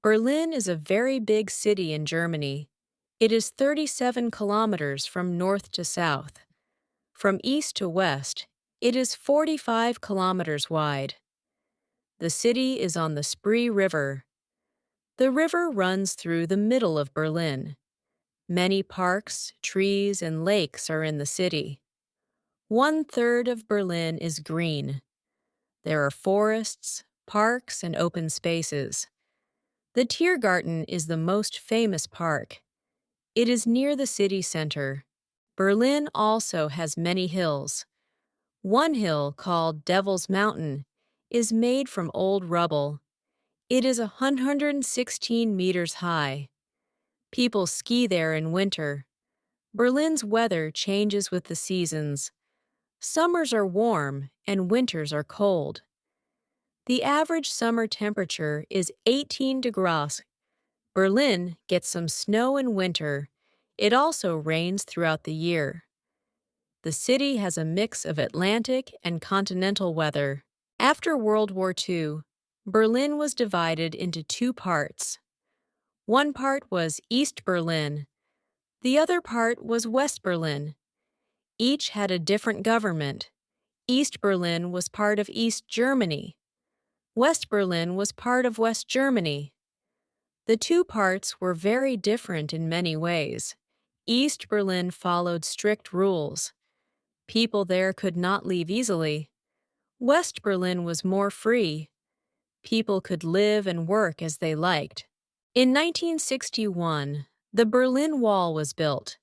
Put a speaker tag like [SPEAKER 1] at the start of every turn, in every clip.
[SPEAKER 1] Berlin is a very big city in Germany. It is 37 kilometers from north to south. From east to west, it is 45 kilometers wide. The city is on the Spree River. The river runs through the middle of Berlin. Many parks, trees, and lakes are in the city. One-third of Berlin is green. There are forests, parks, and open spaces. The Tiergarten is the most famous park. It is near the city center. Berlin also has many hills. One hill, called Devil's Mountain, is made from old rubble. It is 116 meters high. People ski there in winter. Berlin's weather changes with the seasons. Summers are warm and winters are cold. The average summer temperature is 18 degrees. Berlin gets some snow in winter. It also rains throughout the year. The city has a mix of Atlantic and continental weather. After World War II, Berlin was divided into two parts. One part was East Berlin. The other part was West Berlin. Each had a different government. East Berlin was part of East Germany. West Berlin was part of West Germany. The two parts were very different in many ways. East Berlin followed strict rules. People there could not leave easily. West Berlin was more free. People could live and work as they liked. In 1961, the Berlin Wall was built.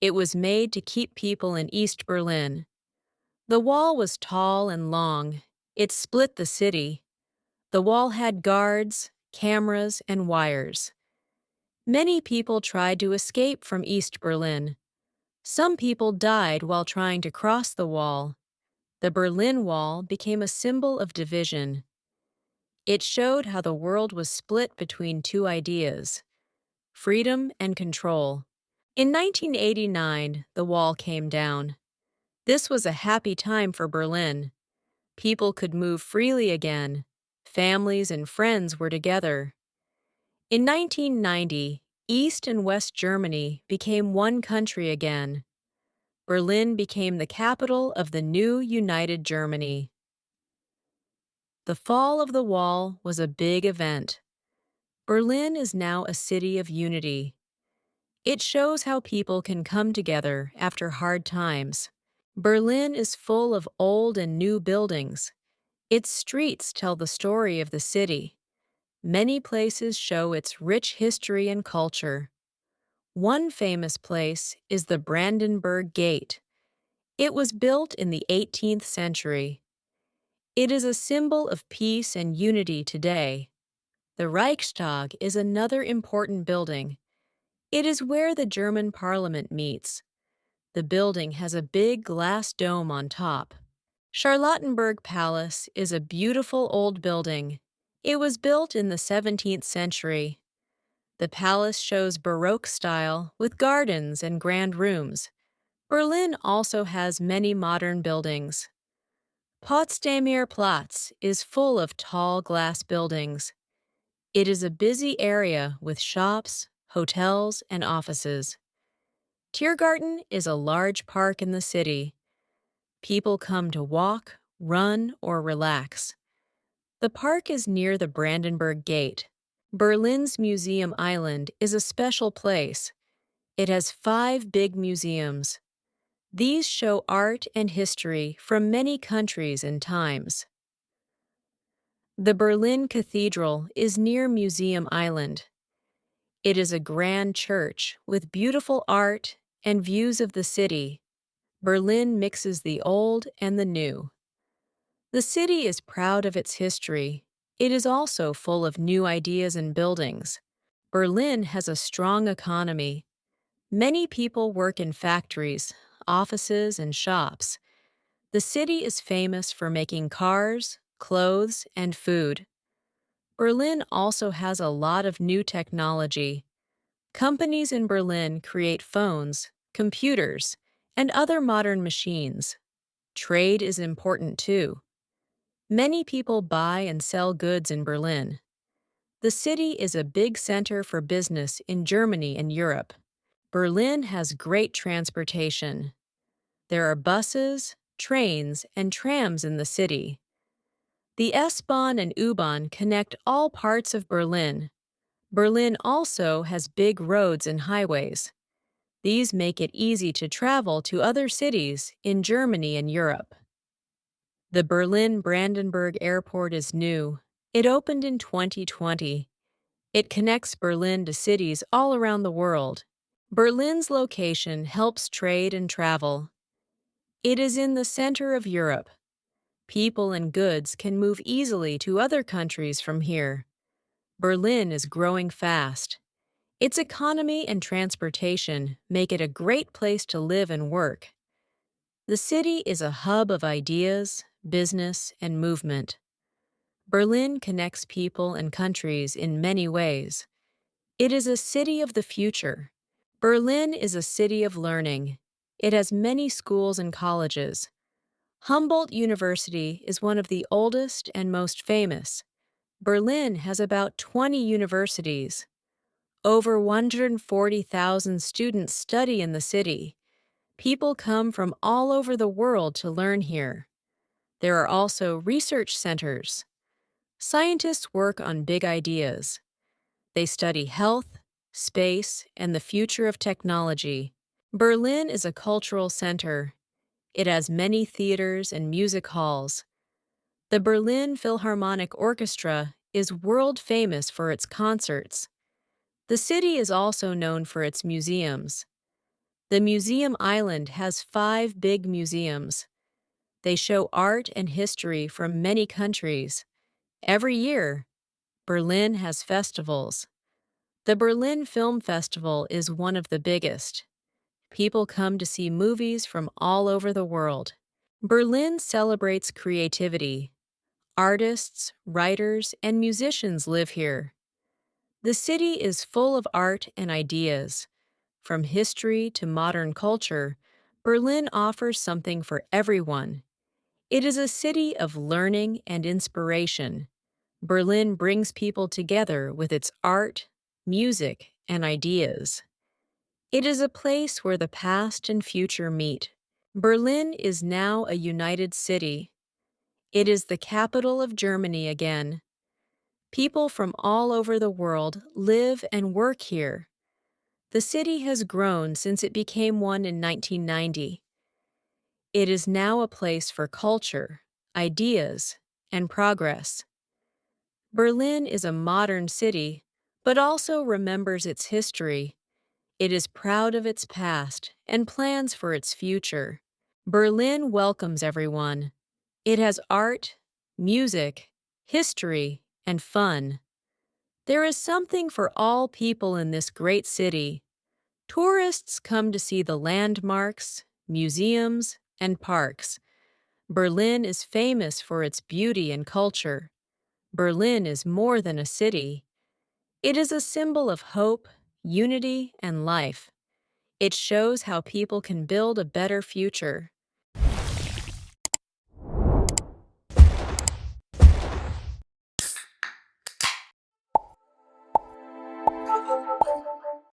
[SPEAKER 1] It was made to keep people in East Berlin. The wall was tall and long. It split the city. The wall had guards, cameras, and wires. Many people tried to escape from East Berlin. Some people died while trying to cross the wall. The Berlin Wall became a symbol of division. It showed how the world was split between two ideas: freedom and control. In 1989, the wall came down. This was a happy time for Berlin. People could move freely again. Families and friends were together. In 1990, East and West Germany became one country again. Berlin became the capital of the new united Germany. The fall of the wall was a big event. Berlin is now a city of unity. It shows how people can come together after hard times. Berlin is full of old and new buildings. Its streets tell the story of the city. Many places show its rich history and culture. One famous place is the Brandenburg Gate. It was built in the 18th century. It is a symbol of peace and unity today. The Reichstag is another important building. It is where the German parliament meets. The building has a big glass dome on top. Charlottenburg Palace is a beautiful old building. It was built in the 17th century. The palace shows Baroque style with gardens and grand rooms. Berlin also has many modern buildings. Potsdamer Platz is full of tall glass buildings. It is a busy area with shops, hotels, and offices. Tiergarten is a large park in the city. People come to walk, run, or relax. The park is near the Brandenburg Gate. Berlin's Museum Island is a special place. It has 5 big museums. These show art and history from many countries and times. The Berlin Cathedral is near Museum Island. It is a grand church with beautiful art and views of the city. Berlin mixes the old and the new. The city is proud of its history. It is also full of new ideas and buildings. Berlin has a strong economy. Many people work in factories, offices, and shops. The city is famous for making cars, clothes, and food. Berlin also has a lot of new technology. Companies in Berlin create phones, computers, and other modern machines. Trade is important too. Many people buy and sell goods in Berlin. The city is a big center for business in Germany and Europe. Berlin has great transportation. There are buses, trains, and trams in the city. The S-Bahn and U-Bahn connect all parts of Berlin. Berlin also has big roads and highways. These make it easy to travel to other cities in Germany and Europe. The Berlin Brandenburg Airport is new. It opened in 2020. It connects Berlin to cities all around the world. Berlin's location helps trade and travel. It is in the center of Europe. People and goods can move easily to other countries from here. Berlin is growing fast. Its economy and transportation make it a great place to live and work. The city is a hub of ideas, business, and movement. Berlin connects people and countries in many ways. It is a city of the future. Berlin is a city of learning. It has many schools and colleges. Humboldt University is one of the oldest and most famous. Berlin has about 20 universities. Over 140,000 students study in the city. People come from all over the world to learn here. There are also research centers. Scientists work on big ideas. They study health, space, and the future of technology. Berlin is a cultural center. It has many theaters and music halls. The Berlin Philharmonic Orchestra is world famous for its concerts. The city is also known for its museums. The Museum Island has 5 big museums. They show art and history from many countries. Every year, Berlin has festivals. The Berlin Film Festival is one of the biggest. People come to see movies from all over the world. Berlin celebrates creativity. Artists, writers, and musicians live here. The city is full of art and ideas. From history to modern culture, Berlin offers something for everyone. It is a city of learning and inspiration. Berlin brings people together with its art, music, and ideas. It is a place where the past and future meet. Berlin is now a united city. It is the capital of Germany again. People from all over the world live and work here. The city has grown since it became one in 1990. It is now a place for culture, ideas, and progress. Berlin is a modern city, but also remembers its history. It is proud of its past and plans for its future. Berlin welcomes everyone. It has art, music, history, and fun. There is something for all people in this great city. Tourists come to see the landmarks, museums, and parks. Berlin is famous for its beauty and culture. Berlin is more than a city. It is a symbol of hope, unity, and life. It shows how people can build a better future.